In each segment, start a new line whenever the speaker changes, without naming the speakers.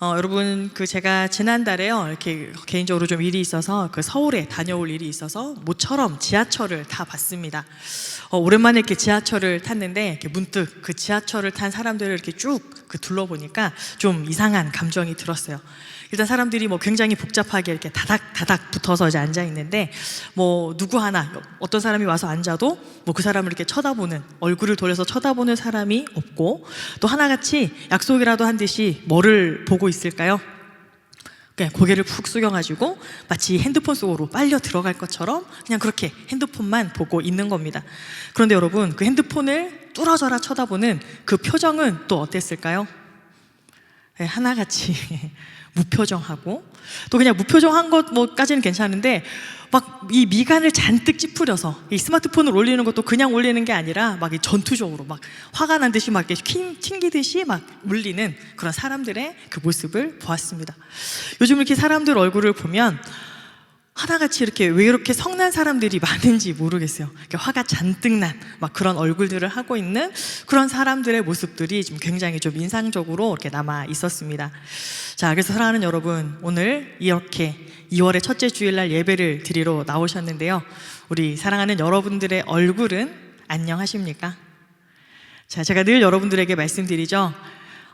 여러분 제가 지난달에요 이렇게 개인적으로 좀 일이 있어서 서울에 다녀올 일이 있어서 모처럼 지하철을 타봤습니다. 오랜만에 이렇게 지하철을 탔는데 이렇게 문득 그 지하철을 탄 사람들을 이렇게 쭉 둘러보니까 좀 이상한 감정이 들었어요. 일단 사람들이 굉장히 복잡하게 이렇게 다닥다닥 붙어서 이제 앉아 있는데 누구 하나 어떤 사람이 와서 앉아도 그 사람을 이렇게 쳐다보는, 얼굴을 돌려서 쳐다보는 사람이 없고, 또 하나같이 약속이라도 한 듯이 뭐를 보고 있을까요? 그냥 고개를 푹 숙여가지고 마치 핸드폰 속으로 빨려 들어갈 것처럼 그냥 그렇게 핸드폰만 보고 있는 겁니다. 그런데 여러분, 그 핸드폰을 뚫어져라 쳐다보는 그 표정은 또 어땠을까요? 네, 하나같이 무표정하고, 또 그냥 무표정한 것까지는 괜찮은데 이 미간을 잔뜩 찌푸려서 이 스마트폰을 올리는 것도 그냥 올리는 게 아니라 이 전투적으로 화가 난 듯이 이렇게 튕기듯이 울리는 그런 사람들의 그 모습을 보았습니다. 요즘 이렇게 사람들 얼굴을 보면 하나같이 이렇게 왜 이렇게 성난 사람들이 많은지 모르겠어요. 화가 잔뜩 난 그런 얼굴들을 하고 있는 그런 사람들의 모습들이 좀 굉장히 좀 인상적으로 이렇게 남아 있었습니다. 자, 그래서 사랑하는 여러분, 오늘 이렇게 2월의 첫째 주일날 예배를 드리러 나오셨는데요. 우리 사랑하는 여러분들의 얼굴은 안녕하십니까? 자, 제가 늘 여러분들에게 말씀드리죠.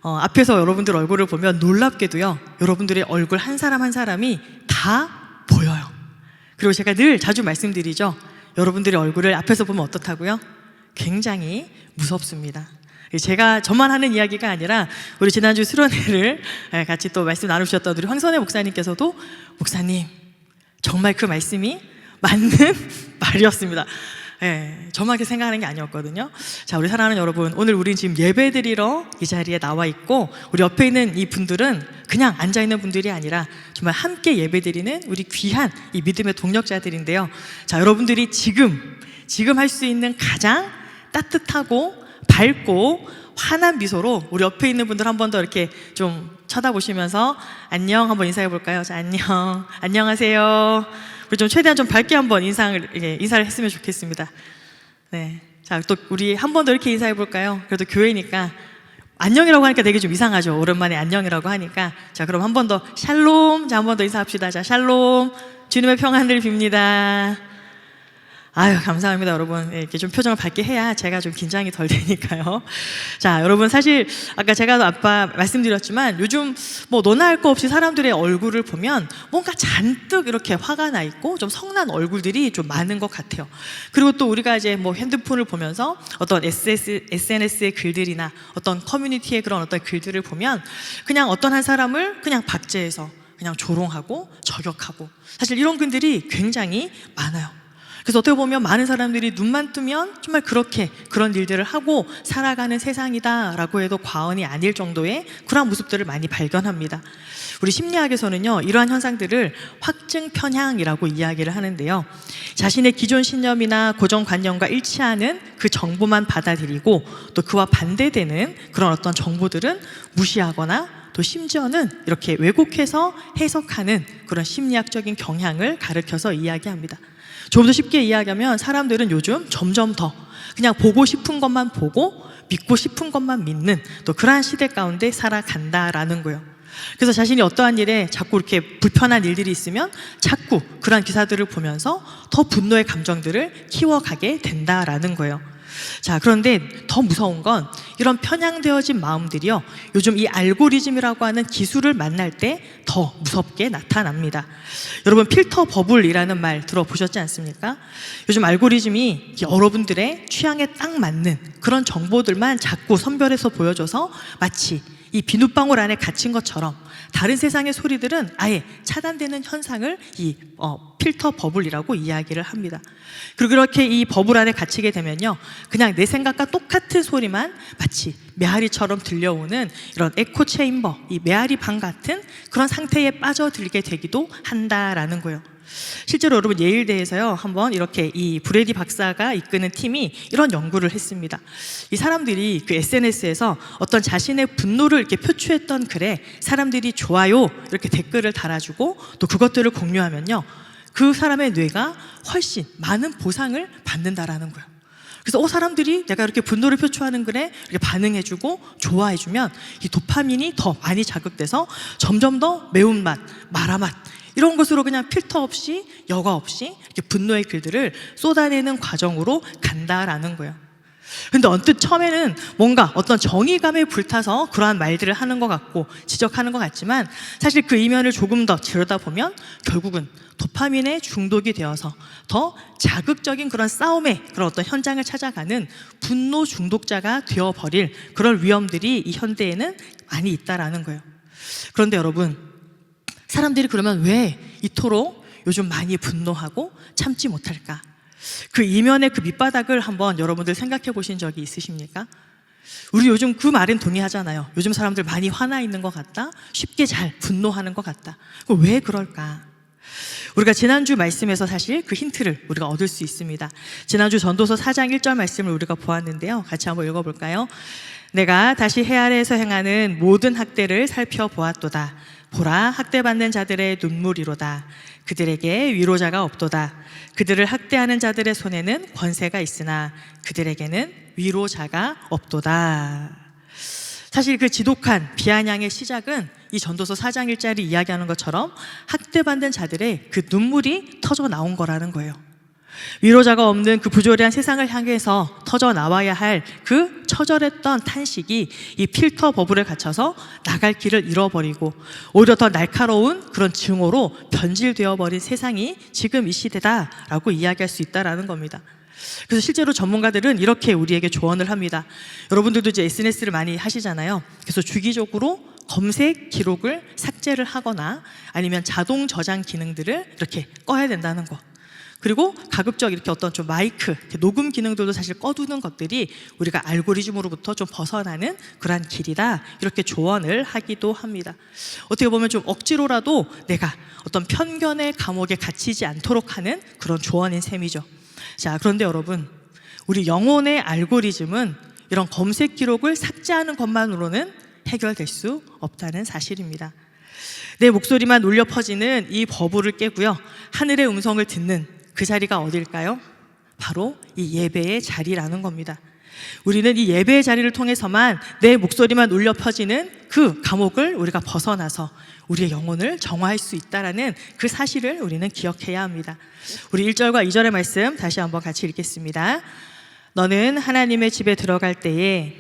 앞에서 여러분들 얼굴을 보면 놀랍게도요, 여러분들의 얼굴 한 사람 한 사람이 다 보여요. 그리고 제가 늘 자주 말씀드리죠. 여러분들의 얼굴을 앞에서 보면 어떻다고요? 굉장히 무섭습니다. 제가 저만 하는 이야기가 아니라 우리 지난주 수련회를 같이 또 말씀 나누셨던 우리 황선혜 목사님께서도 목사님, 정말 그 말씀이 맞는 말이었습니다. 저만 이렇게 생각하는 게 아니었거든요. 자, 우리 사랑하는 여러분, 오늘 우린 지금 예배 드리러 이 자리에 나와 있고, 우리 옆에 있는 이 분들은 그냥 앉아있는 분들이 아니라 정말 함께 예배 드리는 우리 귀한 이 믿음의 동력자들인데요. 자, 여러분들이 지금 할 수 있는 가장 따뜻하고 밝고 환한 미소로 우리 옆에 있는 분들 한 번 더 이렇게 좀 쳐다보시면서 안녕 한번 인사해 볼까요? 자, 안녕하세요. 우리 좀 최대한 좀 밝게 한번 인사를 했으면 좋겠습니다. 네, 자, 또 우리 한 번 더 이렇게 인사해 볼까요? 그래도 교회니까 안녕이라고 하니까 되게 좀 이상하죠. 오랜만에 안녕이라고 하니까. 자, 그럼 한 번 더 샬롬. 자, 한 번 더 인사합시다. 자, 샬롬. 주님의 평안을 빕니다. 아유, 감사합니다, 여러분. 이렇게 좀 표정을 밝게 해야 제가 좀 긴장이 덜 되니까요. 자, 여러분, 사실 아까 제가 아까 말씀드렸지만 요즘 너나 할 거 없이 사람들의 얼굴을 보면 뭔가 잔뜩 이렇게 화가 나 있고 좀 성난 얼굴들이 좀 많은 것 같아요. 그리고 또 우리가 이제 핸드폰을 보면서 어떤 SNS의 글들이나 어떤 커뮤니티의 그런 어떤 글들을 보면 그냥 어떤 한 사람을 그냥 박제해서 그냥 조롱하고 저격하고, 사실 이런 글들이 굉장히 많아요. 그래서 어떻게 보면 많은 사람들이 눈만 뜨면 정말 그런 일들을 하고 살아가는 세상이다라고 해도 과언이 아닐 정도의 그런 모습들을 많이 발견합니다. 우리 심리학에서는요, 이러한 현상들을 확증 편향이라고 이야기를 하는데요, 자신의 기존 신념이나 고정관념과 일치하는 그 정보만 받아들이고 또 그와 반대되는 그런 어떤 정보들은 무시하거나 또 심지어는 이렇게 왜곡해서 해석하는 그런 심리학적인 경향을 가르쳐서 이야기합니다. 조금 더 쉽게 이야기하면 사람들은 요즘 점점 더 그냥 보고 싶은 것만 보고 믿고 싶은 것만 믿는 또 그러한 시대 가운데 살아간다라는 거예요. 그래서 자신이 어떠한 일에 자꾸 이렇게 불편한 일들이 있으면 자꾸 그러한 기사들을 보면서 더 분노의 감정들을 키워가게 된다라는 거예요. 자, 그런데 더 무서운 건 이런 편향되어진 마음들이요, 요즘 이 알고리즘이라고 하는 기술을 만날 때 더 무섭게 나타납니다. 여러분, 필터 버블이라는 말 들어보셨지 않습니까? 요즘 알고리즘이 여러분들의 취향에 딱 맞는 그런 정보들만 자꾸 선별해서 보여줘서 마치 이 비눗방울 안에 갇힌 것처럼 다른 세상의 소리들은 아예 차단되는 현상을 이 필터 버블이라고 이야기를 합니다. 그리고 그렇게 이 버블 안에 갇히게 되면요, 그냥 내 생각과 똑같은 소리만 마치 메아리처럼 들려오는 이런 에코 체인버, 이 메아리 방 같은 그런 상태에 빠져들게 되기도 한다라는 거예요. 실제로 여러분, 예일대에서요, 한번 이렇게 이 브래디 박사가 이끄는 팀이 이런 연구를 했습니다. 이 사람들이 그 SNS에서 어떤 자신의 분노를 이렇게 표출했던 글에 사람들이 좋아요 이렇게 댓글을 달아주고 또 그것들을 공유하면요, 그 사람의 뇌가 훨씬 많은 보상을 받는다라는 거예요. 그래서 사람들이 내가 이렇게 분노를 표출하는 글에 이렇게 반응해주고 좋아해주면 이 도파민이 더 많이 자극돼서 점점 더 매운맛, 마라맛 이런 것으로 그냥 필터 없이 여과 없이 이렇게 분노의 글들을 쏟아내는 과정으로 간다라는 거예요. 근데 언뜻 처음에는 뭔가 어떤 정의감에 불타서 그러한 말들을 하는 것 같고 지적하는 것 같지만 사실 그 이면을 조금 더 들여다보면 결국은 도파민에 중독이 되어서 더 자극적인 그런 싸움의 그런 어떤 현장을 찾아가는 분노 중독자가 되어버릴 그런 위험들이 이 현대에는 많이 있다라는 거예요. 그런데 여러분, 사람들이 그러면 왜 이토록 요즘 많이 분노하고 참지 못할까? 그 이면의 그 밑바닥을 한번 여러분들 생각해 보신 적이 있으십니까? 우리 요즘 그 말엔 동의하잖아요. 요즘 사람들 많이 화나 있는 것 같다, 쉽게 잘 분노하는 것 같다. 왜 그럴까? 우리가 지난주 말씀에서 사실 그 힌트를 우리가 얻을 수 있습니다. 지난주 전도서 4장 1절 말씀을 우리가 보았는데요, 같이 한번 읽어볼까요? 내가 다시 해 아래에서 행하는 모든 학대를 살펴보았도다. 보라, 학대받는 자들의 눈물이로다. 그들에게 위로자가 없도다. 그들을 학대하는 자들의 손에는 권세가 있으나 그들에게는 위로자가 없도다. 사실 그 지독한 비아냥의 시작은 이 전도서 4장 1절이 이야기하는 것처럼 학대받는 자들의 그 눈물이 터져 나온 거라는 거예요. 위로자가 없는 그 부조리한 세상을 향해서 터져 나와야 할 그 처절했던 탄식이 이 필터 버블에 갇혀서 나갈 길을 잃어버리고 오히려 더 날카로운 그런 증오로 변질되어 버린 세상이 지금 이 시대다라고 이야기할 수 있다라는 겁니다. 그래서 실제로 전문가들은 이렇게 우리에게 조언을 합니다. 여러분들도 이제 SNS를 많이 하시잖아요. 그래서 주기적으로 검색 기록을 삭제를 하거나 아니면 자동 저장 기능들을 이렇게 꺼야 된다는 거. 그리고 가급적 이렇게 어떤 좀 마이크, 녹음 기능들도 사실 꺼두는 것들이 우리가 알고리즘으로부터 좀 벗어나는 그러한 길이다, 이렇게 조언을 하기도 합니다. 어떻게 보면 좀 억지로라도 내가 어떤 편견의 감옥에 갇히지 않도록 하는 그런 조언인 셈이죠. 자, 그런데 여러분, 우리 영혼의 알고리즘은 이런 검색 기록을 삭제하는 것만으로는 해결될 수 없다는 사실입니다. 내 목소리만 울려 퍼지는 이 버블을 깨고요, 하늘의 음성을 듣는 그 자리가 어딜까요? 바로 이 예배의 자리라는 겁니다. 우리는 이 예배의 자리를 통해서만 내 목소리만 울려 퍼지는 그 감옥을 우리가 벗어나서 우리의 영혼을 정화할 수 있다는 그 사실을 우리는 기억해야 합니다. 우리 1절과 2절의 말씀 다시 한번 같이 읽겠습니다. 너는 하나님의 집에 들어갈 때에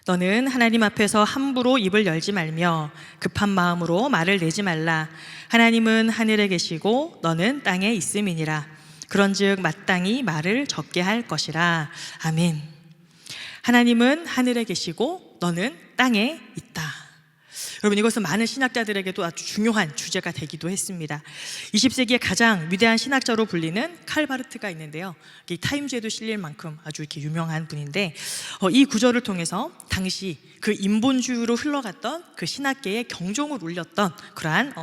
너는 하나님 앞에서 함부로 입을 열지 말며 급한 마음으로 말을 내지 말라. 하나님은 하늘에 계시고 너는 땅에 있음이니라. 그런즉 마땅히 말을 적게 할 것이라. 아멘. 하나님은 하늘에 계시고 너는 땅에 있다. 여러분, 이것은 많은 신학자들에게도 아주 중요한 주제가 되기도 했습니다. 20세기의 가장 위대한 신학자로 불리는 칼바르트가 있는데요, 이 타임즈에도 실릴 만큼 아주 이렇게 유명한 분인데, 이 구절을 통해서 당시 그 인본주의로 흘러갔던 그 신학계의 경종을 울렸던 그러한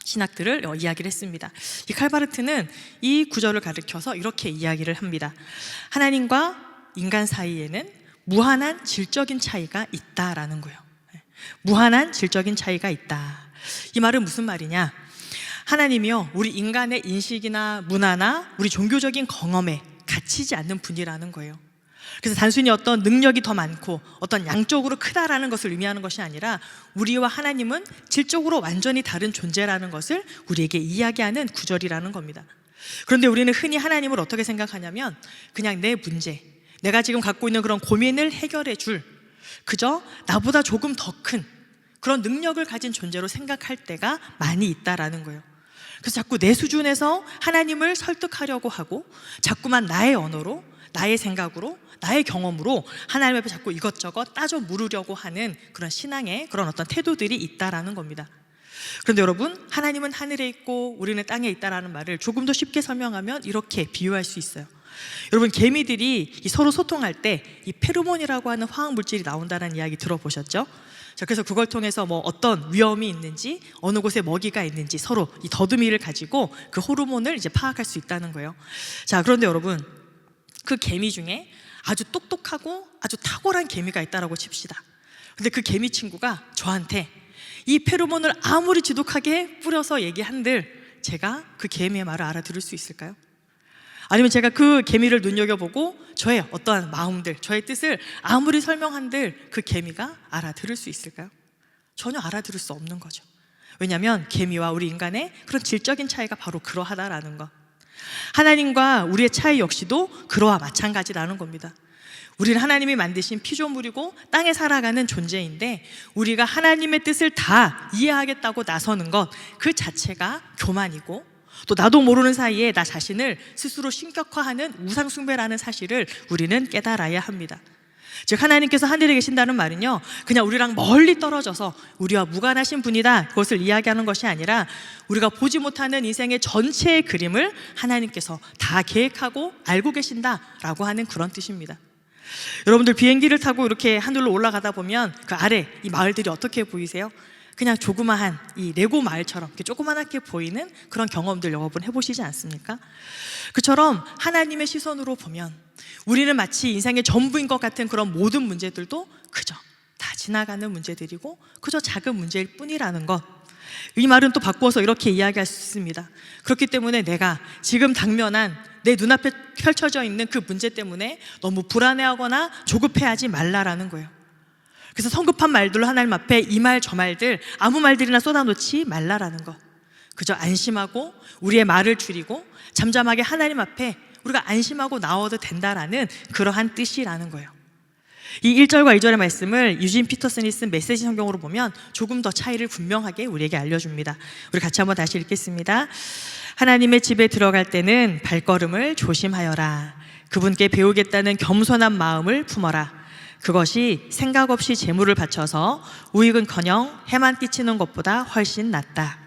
신학들을 이야기를 했습니다. 이 칼바르트는 이 구절을 가리켜서 이렇게 이야기를 합니다. 하나님과 인간 사이에는 무한한 질적인 차이가 있다라는 거예요. 무한한 질적인 차이가 있다. 이 말은 무슨 말이냐? 하나님이요, 우리 인간의 인식이나 문화나 우리 종교적인 경험에 갇히지 않는 분이라는 거예요. 그래서 단순히 어떤 능력이 더 많고 어떤 양적으로 크다라는 것을 의미하는 것이 아니라 우리와 하나님은 질적으로 완전히 다른 존재라는 것을 우리에게 이야기하는 구절이라는 겁니다. 그런데 우리는 흔히 하나님을 어떻게 생각하냐면 그냥 내 문제, 내가 지금 갖고 있는 그런 고민을 해결해 줄, 그저 나보다 조금 더 큰 그런 능력을 가진 존재로 생각할 때가 많이 있다라는 거예요. 그래서 자꾸 내 수준에서 하나님을 설득하려고 하고 자꾸만 나의 언어로, 나의 생각으로, 나의 경험으로 하나님 앞에 자꾸 이것저것 따져 물으려고 하는 그런 신앙의 그런 어떤 태도들이 있다라는 겁니다. 그런데 여러분, 하나님은 하늘에 있고 우리는 땅에 있다라는 말을 조금 더 쉽게 설명하면 이렇게 비유할 수 있어요. 여러분, 개미들이 서로 소통할 때 이 페로몬이라고 하는 화학 물질이 나온다는 이야기 들어보셨죠? 자, 그래서 그걸 통해서 뭐 어떤 위험이 있는지, 어느 곳에 먹이가 있는지 서로 이 더듬이를 가지고 그 호르몬을 이제 파악할 수 있다는 거예요. 자, 그런데 여러분, 그 개미 중에 아주 똑똑하고 아주 탁월한 개미가 있다라고 칩시다. 근데 그 개미 친구가 저한테 이 페로몬을 아무리 지독하게 뿌려서 얘기한들 제가 그 개미의 말을 알아들을 수 있을까요? 아니면 제가 그 개미를 눈여겨보고 저의 어떠한 마음들, 저의 뜻을 아무리 설명한들 그 개미가 알아들을 수 있을까요? 전혀 알아들을 수 없는 거죠. 왜냐하면 개미와 우리 인간의 그런 질적인 차이가 바로 그러하다라는 것. 하나님과 우리의 차이 역시도 그러와 마찬가지라는 겁니다. 우리는 하나님이 만드신 피조물이고 땅에 살아가는 존재인데 우리가 하나님의 뜻을 다 이해하겠다고 나서는 것 그 자체가 교만이고 또 나도 모르는 사이에 나 자신을 스스로 신격화하는 우상숭배라는 사실을 우리는 깨달아야 합니다. 즉 하나님께서 하늘에 계신다는 말은요 그냥 우리랑 멀리 떨어져서 우리와 무관하신 분이다 그것을 이야기하는 것이 아니라 우리가 보지 못하는 인생의 전체의 그림을 하나님께서 다 계획하고 알고 계신다라고 하는 그런 뜻입니다. 여러분들 비행기를 타고 이렇게 하늘로 올라가다 보면 그 아래 이 마을들이 어떻게 보이세요? 그냥 조그마한 이 레고 마을처럼 이렇게 조그만하게 보이는 그런 경험들 여러 번 해보시지 않습니까? 그처럼 하나님의 시선으로 보면 우리는 마치 인생의 전부인 것 같은 그런 모든 문제들도 그저 다 지나가는 문제들이고 그저 작은 문제일 뿐이라는 것. 이 말은 또 바꾸어서 이렇게 이야기할 수 있습니다. 그렇기 때문에 내가 지금 당면한 내 눈앞에 펼쳐져 있는 그 문제 때문에 너무 불안해하거나 조급해하지 말라라는 거예요. 그래서 성급한 말들로 하나님 앞에 이 말 저 말들 아무 말들이나 쏟아놓지 말라라는 것. 그저 안심하고 우리의 말을 줄이고 잠잠하게 하나님 앞에 우리가 안심하고 나와도 된다라는 그러한 뜻이라는 거예요. 이 1절과 2절의 말씀을 유진 피터슨이 쓴 메시지 성경으로 보면 조금 더 차이를 분명하게 우리에게 알려줍니다. 우리 같이 한번 다시 읽겠습니다. 하나님의 집에 들어갈 때는 발걸음을 조심하여라. 그분께 배우겠다는 겸손한 마음을 품어라. 그것이 생각 없이 재물을 바쳐서 우익은커녕 해만 끼치는 것보다 훨씬 낫다.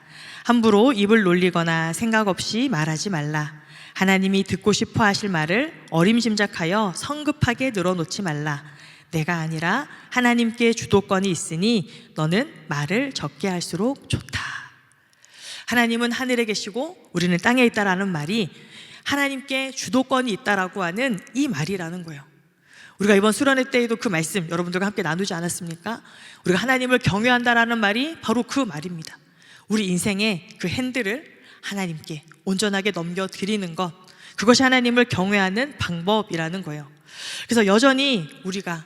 함부로 입을 놀리거나 생각 없이 말하지 말라. 하나님이 듣고 싶어 하실 말을 어림짐작하여 성급하게 늘어놓지 말라. 내가 아니라 하나님께 주도권이 있으니 너는 말을 적게 할수록 좋다. 하나님은 하늘에 계시고 우리는 땅에 있다라는 말이 하나님께 주도권이 있다라고 하는 이 말이라는 거예요. 우리가 이번 수련회 때에도 그 말씀 여러분들과 함께 나누지 않았습니까? 우리가 하나님을 경외한다라는 말이 바로 그 말입니다. 우리 인생의 그 핸들을 하나님께 온전하게 넘겨드리는 것, 그것이 하나님을 경외하는 방법이라는 거예요. 그래서 여전히 우리가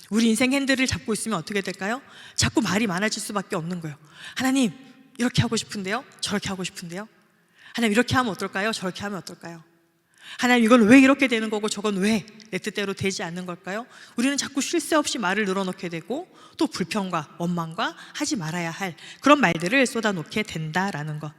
우리 인생 핸들을 잡고 있으면 어떻게 될까요? 자꾸 말이 많아질 수밖에 없는 거예요. 하나님 이렇게 하고 싶은데요, 저렇게 하고 싶은데요. 하나님 이렇게 하면 어떨까요? 저렇게 하면 어떨까요? 하나님 이건 왜 이렇게 되는 거고 저건 왜 내 뜻대로 되지 않는 걸까요? 우리는 자꾸 쉴 새 없이 말을 늘어놓게 되고 또 불평과 원망과 하지 말아야 할 그런 말들을 쏟아놓게 된다라는 것.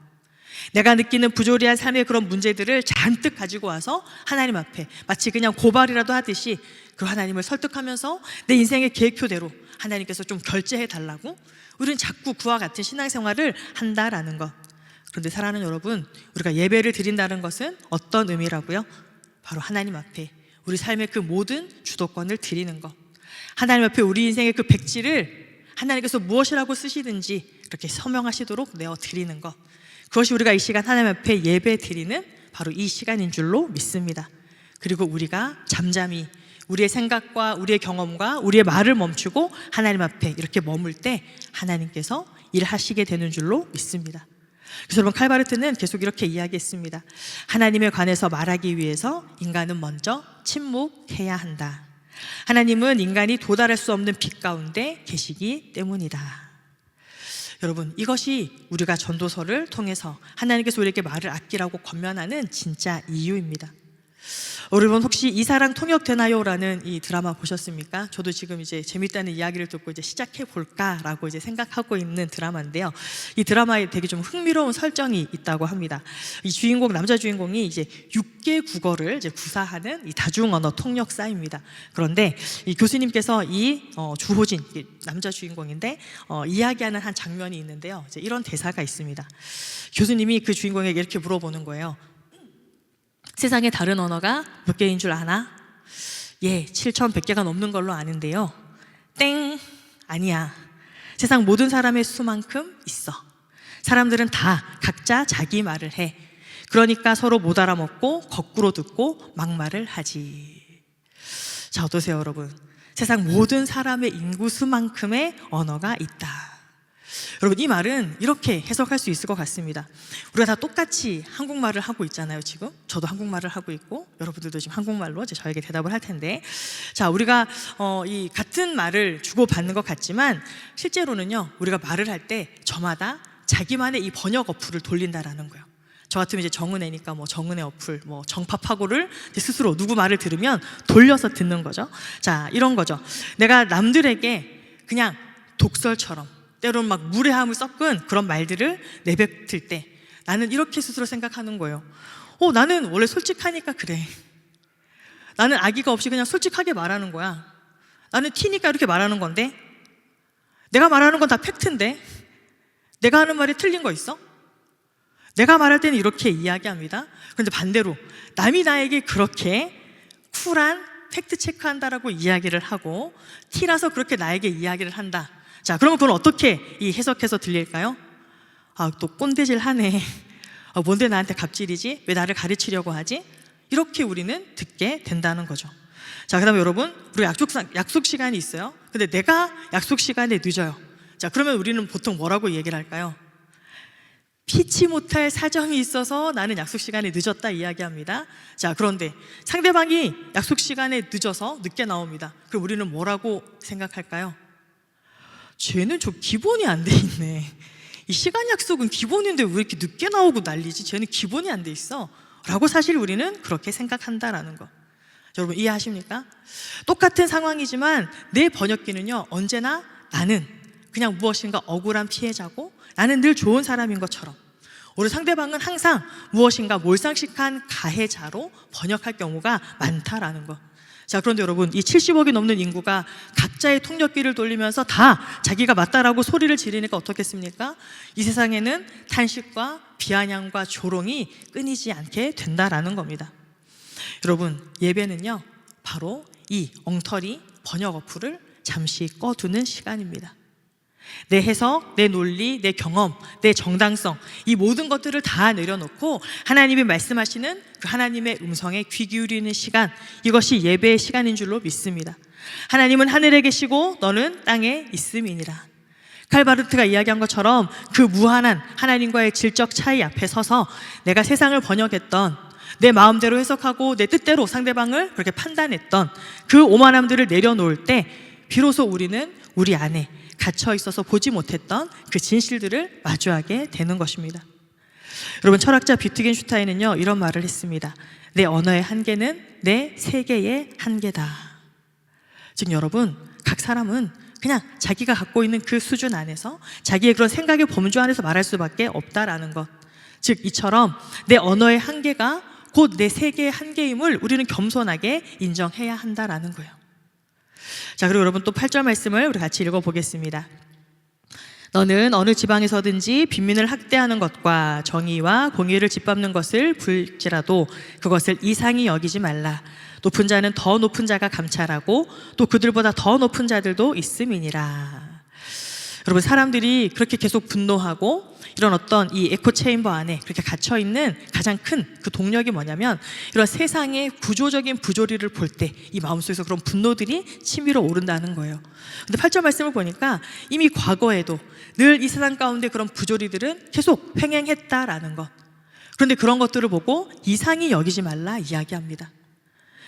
내가 느끼는 부조리한 삶의 그런 문제들을 잔뜩 가지고 와서 하나님 앞에 마치 그냥 고발이라도 하듯이 그 하나님을 설득하면서 내 인생의 계획표대로 하나님께서 좀 결제해 달라고 우리는 자꾸 그와 같은 신앙생활을 한다라는 것. 그런데 사랑하는 여러분, 우리가 예배를 드린다는 것은 어떤 의미라고요? 바로 하나님 앞에 우리 삶의 그 모든 주도권을 드리는 것. 하나님 앞에 우리 인생의 그 백지를 하나님께서 무엇이라고 쓰시든지 그렇게 서명하시도록 내어 드리는 것. 그것이 우리가 이 시간 하나님 앞에 예배 드리는 바로 이 시간인 줄로 믿습니다. 그리고 우리가 잠잠히 우리의 생각과 우리의 경험과 우리의 말을 멈추고 하나님 앞에 이렇게 머물 때 하나님께서 일하시게 되는 줄로 믿습니다. 그래서 여러분 칼바르트는 계속 이렇게 이야기했습니다. 하나님에 관해서 말하기 위해서 인간은 먼저 침묵해야 한다. 하나님은 인간이 도달할 수 없는 빛 가운데 계시기 때문이다. 여러분 이것이 우리가 전도서를 통해서 하나님께서 우리에게 말을 아끼라고 권면하는 진짜 이유입니다. 여러분 혹시 이사랑 통역되나요? 라는 이 드라마 보셨습니까? 저도 지금 이제 재밌다는 이야기를 듣고 이제 시작해 볼까라고 이제 생각하고 있는 드라마인데요. 이 드라마에 되게 좀 흥미로운 설정이 있다고 합니다. 이 주인공, 남자 주인공이 이제 6개 국어를 이제 구사하는 이 다중언어 통역사입니다. 그런데 이 교수님께서 이 주호진, 남자 주인공인데 이야기하는 한 장면이 있는데요. 이제 이런 대사가 있습니다. 교수님이 그 주인공에게 이렇게 물어보는 거예요. 세상에 다른 언어가 몇 개인 줄 아나? 예, 7,100개가 넘는 걸로 아는데요. 땡! 아니야. 세상 모든 사람의 수만큼 있어. 사람들은 다 각자 자기 말을 해. 그러니까 서로 못 알아먹고 거꾸로 듣고 막말을 하지. 자, 어떠세요, 여러분? 세상 모든 사람의 인구수만큼의 언어가 있다. 여러분, 이 말은 이렇게 해석할 수 있을 것 같습니다. 우리가 다 똑같이 한국말을 하고 있잖아요. 지금 저도 한국말을 하고 있고 여러분들도 지금 한국말로 저에게 대답을 할 텐데, 자, 우리가 이 같은 말을 주고받는 것 같지만 실제로는요, 우리가 말을 할 때 저마다 자기만의 이 번역 어플을 돌린다라는 거예요. 저 같으면 이제 정은혜니까 뭐 정은혜 어플, 뭐 정파파고를 스스로 누구 말을 들으면 돌려서 듣는 거죠. 자, 이런 거죠. 내가 남들에게 그냥 독설처럼 때로는 막 무례함을 섞은 그런 말들을 내뱉을 때 나는 이렇게 스스로 생각하는 거예요. 나는 원래 솔직하니까 그래. 나는 악의가 없이 그냥 솔직하게 말하는 거야. 나는 티니까 이렇게 말하는 건데, 내가 말하는 건 다 팩트인데 내가 하는 말이 틀린 거 있어? 내가 말할 때는 이렇게 이야기합니다. 그런데 반대로 남이 나에게 그렇게 쿨한 팩트 체크한다라고 이야기를 하고 티라서 그렇게 나에게 이야기를 한다. 자, 그러면 그건 어떻게 해석해서 들릴까요? 또 꼰대질 하네. 뭔데 나한테 갑질이지? 왜 나를 가르치려고 하지? 이렇게 우리는 듣게 된다는 거죠. 자, 그 다음에 여러분, 우리 약속 시간이 있어요. 근데 내가 약속 시간에 늦어요. 자, 그러면 우리는 보통 뭐라고 얘기를 할까요? 피치 못할 사정이 있어서 나는 약속 시간에 늦었다 이야기합니다. 자, 그런데 상대방이 약속 시간에 늦어서 늦게 나옵니다. 그럼 우리는 뭐라고 생각할까요? 쟤는 좀 기본이 안 돼 있네. 이 시간 약속은 기본인데 왜 이렇게 늦게 나오고 난리지? 쟤는 기본이 안 돼 있어 라고 사실 우리는 그렇게 생각한다라는 거. 여러분 이해하십니까? 똑같은 상황이지만 내 번역기는요, 언제나 나는 그냥 무엇인가 억울한 피해자고 나는 늘 좋은 사람인 것처럼, 우리 상대방은 항상 무엇인가 몰상식한 가해자로 번역할 경우가 많다라는 거. 자, 그런데 여러분, 이 70억이 넘는 인구가 각자의 통역기를 돌리면서 다 자기가 맞다라고 소리를 지르니까 어떻겠습니까? 이 세상에는 탄식과 비아냥과 조롱이 끊이지 않게 된다라는 겁니다. 여러분, 예배는요, 바로 이 엉터리 번역 어플을 잠시 꺼두는 시간입니다. 내 해석, 내 논리, 내 경험, 내 정당성, 이 모든 것들을 다 내려놓고 하나님이 말씀하시는 그 하나님의 음성에 귀 기울이는 시간, 이것이 예배의 시간인 줄로 믿습니다. 하나님은 하늘에 계시고 너는 땅에 있음이니라. 칼바르트가 이야기한 것처럼 그 무한한 하나님과의 질적 차이 앞에 서서 내가 세상을 번역했던, 내 마음대로 해석하고 내 뜻대로 상대방을 그렇게 판단했던 그 오만함들을 내려놓을 때 비로소 우리는 우리 안에 갇혀 있어서 보지 못했던 그 진실들을 마주하게 되는 것입니다. 여러분, 철학자 비트겐슈타인은요, 이런 말을 했습니다. 내 언어의 한계는 내 세계의 한계다. 즉 여러분, 각 사람은 그냥 자기가 갖고 있는 그 수준 안에서 자기의 그런 생각의 범주 안에서 말할 수밖에 없다라는 것. 즉 이처럼 내 언어의 한계가 곧 내 세계의 한계임을 우리는 겸손하게 인정해야 한다라는 거예요. 자, 그리고 여러분 또 8절 말씀을 우리 같이 읽어보겠습니다. 너는 어느 지방에서든지 빈민을 학대하는 것과 정의와 공의를 짓밟는 것을 볼지라도 그것을 이상히 여기지 말라. 높은 자는 더 높은 자가 감찰하고 또 그들보다 더 높은 자들도 있음이니라. 여러분, 사람들이 그렇게 계속 분노하고 이런 어떤 이 에코 체인버 안에 그렇게 갇혀 있는 가장 큰 그 동력이 뭐냐면, 이런 세상의 구조적인 부조리를 볼 때 이 마음속에서 그런 분노들이 치밀어 오른다는 거예요. 근데 8절 말씀을 보니까 이미 과거에도 늘 이 세상 가운데 그런 부조리들은 계속 횡행했다라는 것. 그런데 그런 것들을 보고 이상히 여기지 말라 이야기합니다.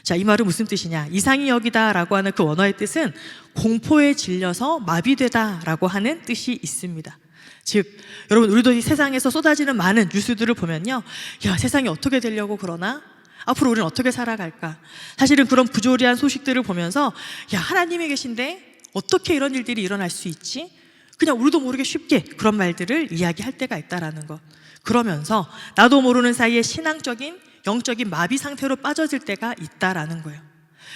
자, 이 말은 무슨 뜻이냐? 이상히 여기다라고 하는 그 원어의 뜻은 공포에 질려서 마비되다라고 하는 뜻이 있습니다. 즉, 여러분, 우리도 이 세상에서 쏟아지는 많은 뉴스들을 보면요, 야, 세상이 어떻게 되려고 그러나? 앞으로 우리는 어떻게 살아갈까? 사실은 그런 부조리한 소식들을 보면서 야, 하나님이 계신데 어떻게 이런 일들이 일어날 수 있지? 그냥 우리도 모르게 쉽게 그런 말들을 이야기할 때가 있다라는 것. 그러면서 나도 모르는 사이에 신앙적인 영적인 마비 상태로 빠져들 때가 있다라는 거예요.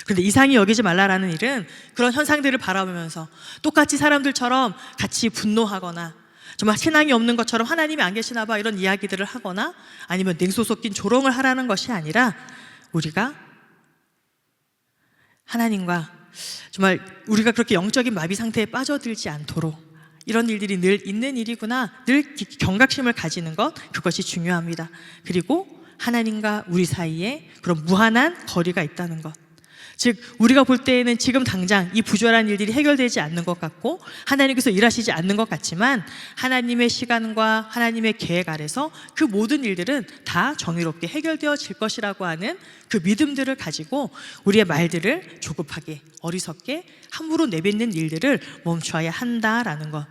그런데 이상히 여기지 말라라는 일은 그런 현상들을 바라보면서 똑같이 사람들처럼 같이 분노하거나 정말 신앙이 없는 것처럼 하나님이 안 계시나 봐 이런 이야기들을 하거나 아니면 냉소 섞인 조롱을 하라는 것이 아니라, 우리가 하나님과 정말 우리가 그렇게 영적인 마비 상태에 빠져들지 않도록, 이런 일들이 늘 있는 일이구나, 늘 경각심을 가지는 것, 그것이 중요합니다. 그리고 하나님과 우리 사이에 그런 무한한 거리가 있다는 것. 즉 우리가 볼 때에는 지금 당장 이 부조한 일들이 해결되지 않는 것 같고 하나님께서 일하시지 않는 것 같지만 하나님의 시간과 하나님의 계획 아래서 그 모든 일들은 다 정의롭게 해결되어질 것이라고 하는 그 믿음들을 가지고 우리의 말들을 조급하게 어리석게 함부로 내뱉는 일들을 멈춰야 한다라는 것.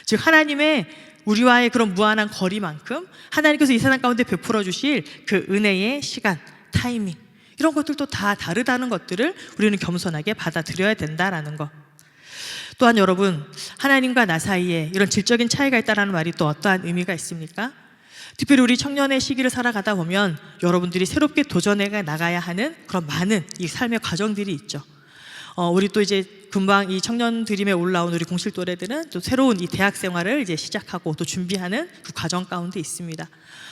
즉 하나님의 우리와의 그런 무한한 거리만큼 하나님께서 이 세상 가운데 베풀어 주실 그 은혜의 시간, 타이밍 이런 것들도 다 다르다는 것들을 우리는 겸손하게 받아들여야 된다라는 것. 또한 여러분, 하나님과 나 사이에 이런 질적인 차이가 있다는 말이 또 어떠한 의미가 있습니까? 특별히 우리 청년의 시기를 살아가다 보면 여러분들이 새롭게 도전해 나가야 하는 그런 많은 이 삶의 과정들이 있죠. 우리 또 이제 금방 이 청년 드림에 올라온 우리 공실 또래들은 또 새로운 이 대학 생활을 이제 시작하고 또 준비하는 그 과정 가운데 있습니다.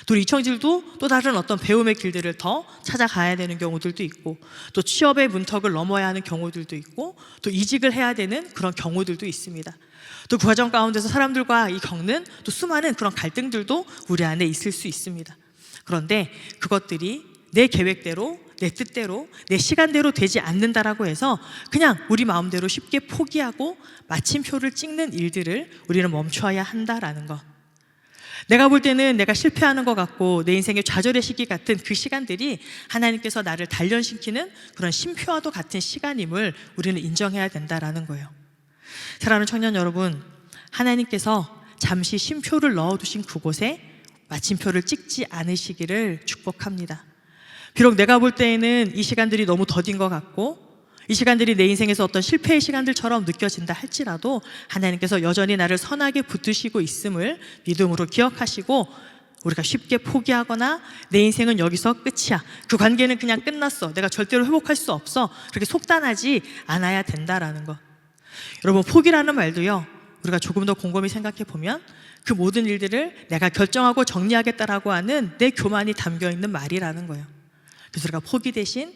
또 우리 이청질도 또 다른 어떤 배움의 길들을 더 찾아가야 되는 경우들도 있고 또 취업의 문턱을 넘어야 하는 경우들도 있고 또 이직을 해야 되는 그런 경우들도 있습니다. 또 그 과정 가운데서 사람들과 이 겪는 또 수많은 그런 갈등들도 우리 안에 있을 수 있습니다. 그런데 그것들이 내 계획대로 내 뜻대로 내 시간대로 되지 않는다라고 해서 그냥 우리 마음대로 쉽게 포기하고 마침표를 찍는 일들을 우리는 멈춰야 한다라는 것. 내가 볼 때는 내가 실패하는 것 같고 내 인생의 좌절의 시기 같은 그 시간들이 하나님께서 나를 단련시키는 그런 쉼표와도 같은 시간임을 우리는 인정해야 된다라는 거예요. 사랑하는 청년 여러분, 하나님께서 잠시 쉼표를 넣어두신 그곳에 마침표를 찍지 않으시기를 축복합니다. 비록 내가 볼 때에는 이 시간들이 너무 더딘 것 같고 이 시간들이 내 인생에서 어떤 실패의 시간들처럼 느껴진다 할지라도 하나님께서 여전히 나를 선하게 붙드시고 있음을 믿음으로 기억하시고 우리가 쉽게 포기하거나 내 인생은 여기서 끝이야, 그 관계는 그냥 끝났어, 내가 절대로 회복할 수 없어, 그렇게 속단하지 않아야 된다라는 것. 여러분, 포기라는 말도요, 우리가 조금 더 곰곰이 생각해 보면 그 모든 일들을 내가 결정하고 정리하겠다라고 하는 내 교만이 담겨있는 말이라는 거예요. 그래서 우리가 포기 대신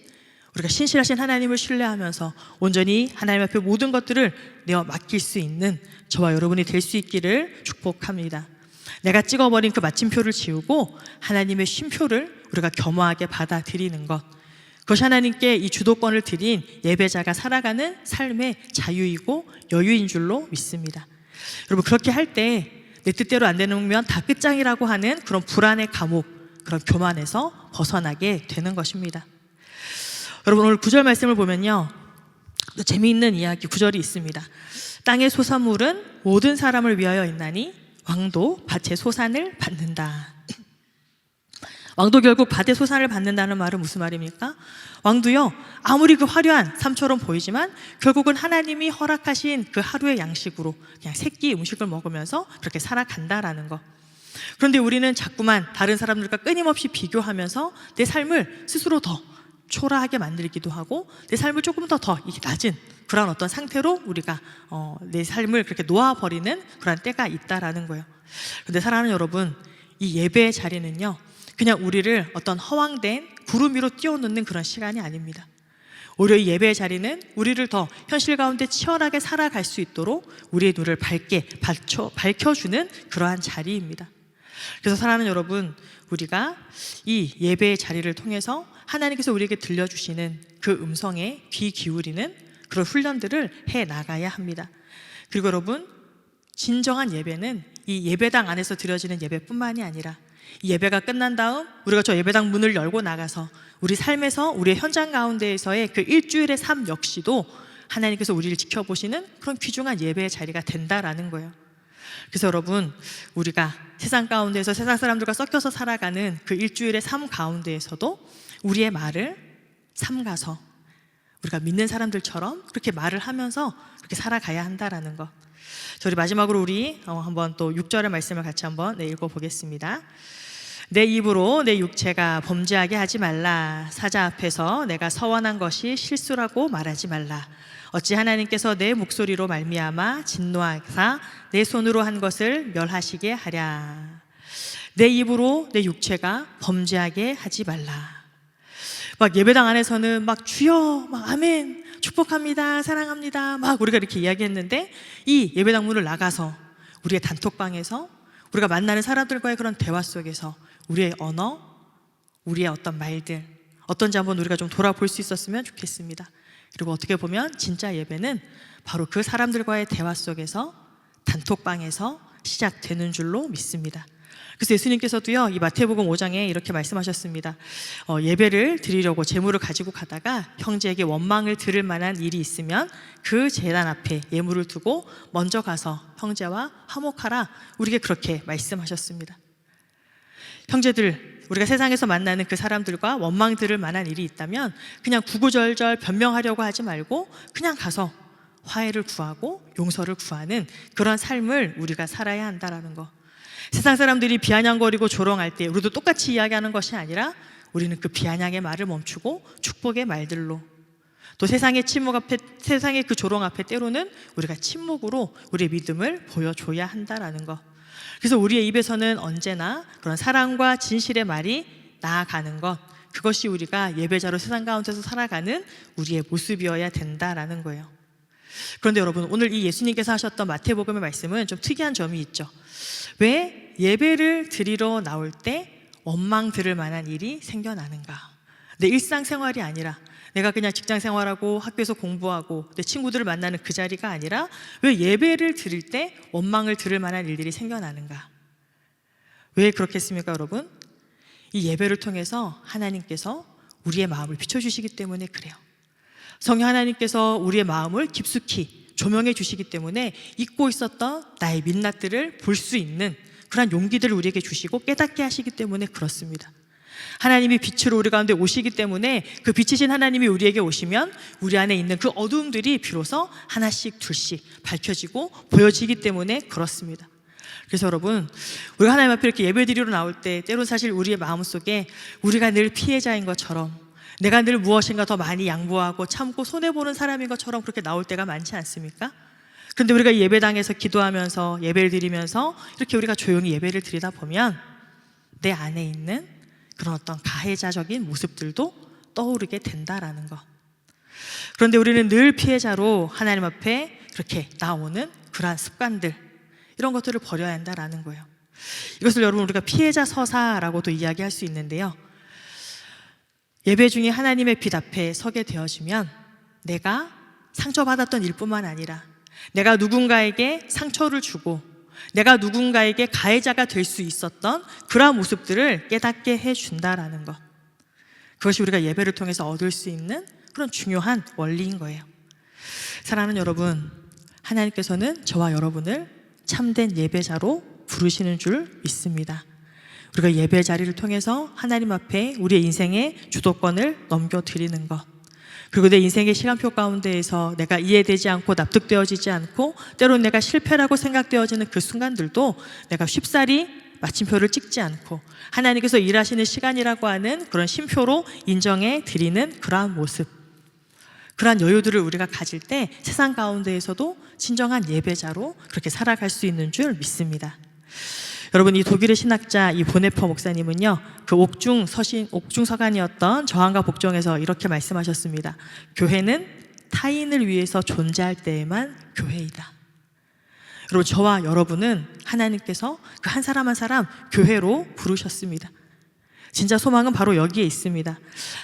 우리가 신실하신 하나님을 신뢰하면서 온전히 하나님 앞에 모든 것들을 내어 맡길 수 있는 저와 여러분이 될 수 있기를 축복합니다. 내가 찍어버린 그 마침표를 지우고 하나님의 쉼표를 우리가 겸허하게 받아들이는 것, 그것이 하나님께 이 주도권을 드린 예배자가 살아가는 삶의 자유이고 여유인 줄로 믿습니다. 여러분, 그렇게 할 때 내 뜻대로 안 되면 다 끝장이라고 하는 그런 불안의 감옥, 그런 교만에서 벗어나게 되는 것입니다. 여러분, 오늘 9절 말씀을 보면요, 또 재미있는 이야기 9절이 있습니다. 땅의 소산물은 모든 사람을 위하여 있나니 왕도 밭의 소산을 받는다. 왕도 결국 밭의 소산을 받는다는 말은 무슨 말입니까? 왕도요, 아무리 그 화려한 삶처럼 보이지만 결국은 하나님이 허락하신 그 하루의 양식으로 그냥 새끼 음식을 먹으면서 그렇게 살아간다라는 거. 그런데 우리는 자꾸만 다른 사람들과 끊임없이 비교하면서 내 삶을 스스로 더 초라하게 만들기도 하고 내 삶을 조금 더 낮은 그런 어떤 상태로 우리가 내 삶을 그렇게 놓아버리는 그런 때가 있다라는 거예요. 그런데 사랑하는 여러분, 이 예배의 자리는요, 그냥 우리를 어떤 허황된 구름 위로 띄워놓는 그런 시간이 아닙니다. 오히려 이 예배의 자리는 우리를 더 현실 가운데 치열하게 살아갈 수 있도록 우리의 눈을 밝게 밝혀주는 그러한 자리입니다. 그래서 사랑하는 여러분, 우리가 이 예배의 자리를 통해서 하나님께서 우리에게 들려주시는 그 음성에 귀 기울이는 그런 훈련들을 해 나가야 합니다. 그리고 여러분, 진정한 예배는 이 예배당 안에서 드려지는 예배뿐만이 아니라 이 예배가 끝난 다음 우리가 저 예배당 문을 열고 나가서 우리 삶에서 우리의 현장 가운데에서의 그 일주일의 삶 역시도 하나님께서 우리를 지켜보시는 그런 귀중한 예배의 자리가 된다라는 거예요. 그래서 여러분, 우리가 세상 가운데에서 세상 사람들과 섞여서 살아가는 그 일주일의 삶 가운데에서도 우리의 말을 삼가서 우리가 믿는 사람들처럼 그렇게 말을 하면서 그렇게 살아가야 한다라는 것. 우리 마지막으로 우리 한번 또 6절의 말씀을 같이 한번 읽어보겠습니다. 내 입으로 내 육체가 범죄하게 하지 말라. 사자 앞에서 내가 서원한 것이 실수라고 말하지 말라. 어찌 하나님께서 내 목소리로 말미암아 진노하사 내 손으로 한 것을 멸하시게 하랴. 내 입으로 내 육체가 범죄하게 하지 말라. 막 예배당 안에서는 막 주여, 막 아멘, 축복합니다, 사랑합니다, 막 우리가 이렇게 이야기했는데 이 예배당 문을 나가서 우리의 단톡방에서 우리가 만나는 사람들과의 그런 대화 속에서 우리의 언어, 우리의 어떤 말들 어떤지 한번 우리가 좀 돌아볼 수 있었으면 좋겠습니다. 그리고 어떻게 보면 진짜 예배는 바로 그 사람들과의 대화 속에서 단톡방에서 시작되는 줄로 믿습니다. 그래서 예수님께서도요, 이 마태복음 5장에 이렇게 말씀하셨습니다. 예배를 드리려고 제물을 가지고 가다가 형제에게 원망을 들을 만한 일이 있으면 그 제단 앞에 예물을 두고 먼저 가서 형제와 화목하라. 우리에게 그렇게 말씀하셨습니다. 형제들, 우리가 세상에서 만나는 그 사람들과 원망 들을 만한 일이 있다면 그냥 구구절절 변명하려고 하지 말고 그냥 가서 화해를 구하고 용서를 구하는 그런 삶을 우리가 살아야 한다는 거. 세상 사람들이 비아냥거리고 조롱할 때 우리도 똑같이 이야기하는 것이 아니라 우리는 그 비아냥의 말을 멈추고 축복의 말들로, 또 세상의 침묵 앞에, 세상의 그 조롱 앞에 때로는 우리가 침묵으로 우리의 믿음을 보여줘야 한다는 거. 그래서 우리의 입에서는 언제나 그런 사랑과 진실의 말이 나아가는 것, 그것이 우리가 예배자로 세상 가운데서 살아가는 우리의 모습이어야 된다라는 거예요. 그런데 여러분, 오늘 이 예수님께서 하셨던 마태복음의 말씀은 좀 특이한 점이 있죠. 왜 예배를 드리러 나올 때 원망 들을 만한 일이 생겨나는가? 내 일상생활이 아니라, 내가 그냥 직장생활하고 학교에서 공부하고 내 친구들을 만나는 그 자리가 아니라 왜 예배를 드릴 때 원망을 들을 만한 일들이 생겨나는가? 왜 그렇겠습니까, 여러분? 이 예배를 통해서 하나님께서 우리의 마음을 비춰주시기 때문에 그래요. 성령 하나님께서 우리의 마음을 깊숙이 조명해 주시기 때문에 잊고 있었던 나의 민낯들을 볼 수 있는 그런 용기들을 우리에게 주시고 깨닫게 하시기 때문에 그렇습니다. 하나님이 빛으로 우리 가운데 오시기 때문에 그 빛이신 하나님이 우리에게 오시면 우리 안에 있는 그 어두움들이 비로소 하나씩 둘씩 밝혀지고 보여지기 때문에 그렇습니다. 그래서 여러분, 우리가 하나님 앞에 이렇게 예배드리러 나올 때 때로는 사실 우리의 마음속에 우리가 늘 피해자인 것처럼, 내가 늘 무엇인가 더 많이 양보하고 참고 손해보는 사람인 것처럼 그렇게 나올 때가 많지 않습니까? 그런데 우리가 이 예배당에서 기도하면서 예배를 드리면서 이렇게 우리가 조용히 예배를 드리다 보면 내 안에 있는 그런 어떤 가해자적인 모습들도 떠오르게 된다라는 것. 그런데 우리는 늘 피해자로 하나님 앞에 그렇게 나오는 그러한 습관들, 이런 것들을 버려야 한다라는 거예요. 이것을 여러분 우리가 피해자 서사라고도 이야기할 수 있는데요, 예배 중에 하나님의 빛 앞에 서게 되어지면 내가 상처받았던 일뿐만 아니라 내가 누군가에게 상처를 주고 내가 누군가에게 가해자가 될 수 있었던 그러한 모습들을 깨닫게 해준다라는 것, 그것이 우리가 예배를 통해서 얻을 수 있는 그런 중요한 원리인 거예요. 사랑하는 여러분, 하나님께서는 저와 여러분을 참된 예배자로 부르시는 줄 믿습니다. 우리가 예배 자리를 통해서 하나님 앞에 우리의 인생의 주도권을 넘겨드리는 것, 그리고 내 인생의 시간표 가운데에서 내가 이해되지 않고 납득되어지지 않고 때로는 내가 실패라고 생각되어지는 그 순간들도 내가 쉽사리 마침표를 찍지 않고 하나님께서 일하시는 시간이라고 하는 그런 쉼표로 인정해 드리는 그러한 모습, 그러한 여유들을 우리가 가질 때 세상 가운데에서도 진정한 예배자로 그렇게 살아갈 수 있는 줄 믿습니다. 여러분, 이 독일의 신학자 이 보네퍼 목사님은요, 그 옥중 서간이었던 저항과 복종에서 이렇게 말씀하셨습니다. 교회는 타인을 위해서 존재할 때에만 교회이다. 여러분, 저와 여러분은 하나님께서 그 한 사람 한 사람 교회로 부르셨습니다. 진짜 소망은 바로 여기에 있습니다.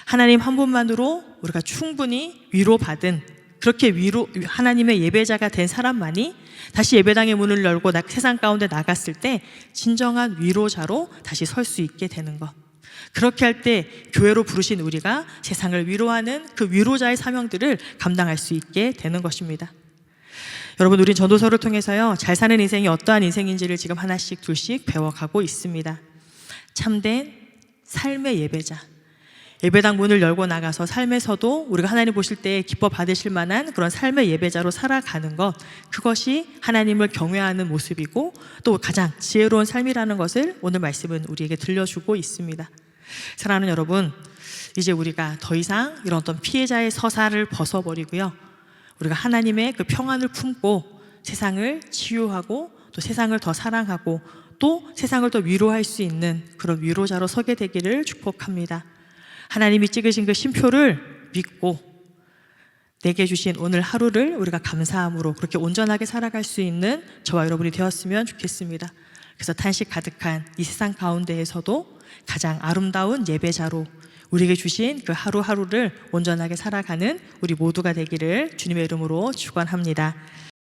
하나님 한 분만으로 우리가 충분히 위로받은, 그렇게 하나님의 예배자가 된 사람만이 다시 예배당의 문을 열고 세상 가운데 나갔을 때 진정한 위로자로 다시 설 수 있게 되는 것. 그렇게 할 때 교회로 부르신 우리가 세상을 위로하는 그 위로자의 사명들을 감당할 수 있게 되는 것입니다. 여러분, 우린 전도서를 통해서요, 잘 사는 인생이 어떠한 인생인지를 지금 하나씩 둘씩 배워가고 있습니다. 참된 삶의 예배자, 예배당 문을 열고 나가서 삶에서도 우리가 하나님 보실 때 기뻐 받으실 만한 그런 삶의 예배자로 살아가는 것, 그것이 하나님을 경외하는 모습이고 또 가장 지혜로운 삶이라는 것을 오늘 말씀은 우리에게 들려주고 있습니다. 사랑하는 여러분, 이제 우리가 더 이상 이런 어떤 피해자의 서사를 벗어버리고요, 우리가 하나님의 그 평안을 품고 세상을 치유하고 또 세상을 더 사랑하고 또 세상을 더 위로할 수 있는 그런 위로자로 서게 되기를 축복합니다. 하나님이 찍으신 그 쉼표를 믿고 내게 주신 오늘 하루를 우리가 감사함으로 그렇게 온전하게 살아갈 수 있는 저와 여러분이 되었으면 좋겠습니다. 그래서 탄식 가득한 이 세상 가운데에서도 가장 아름다운 예배자로 우리에게 주신 그 하루하루를 온전하게 살아가는 우리 모두가 되기를 주님의 이름으로 축원합니다.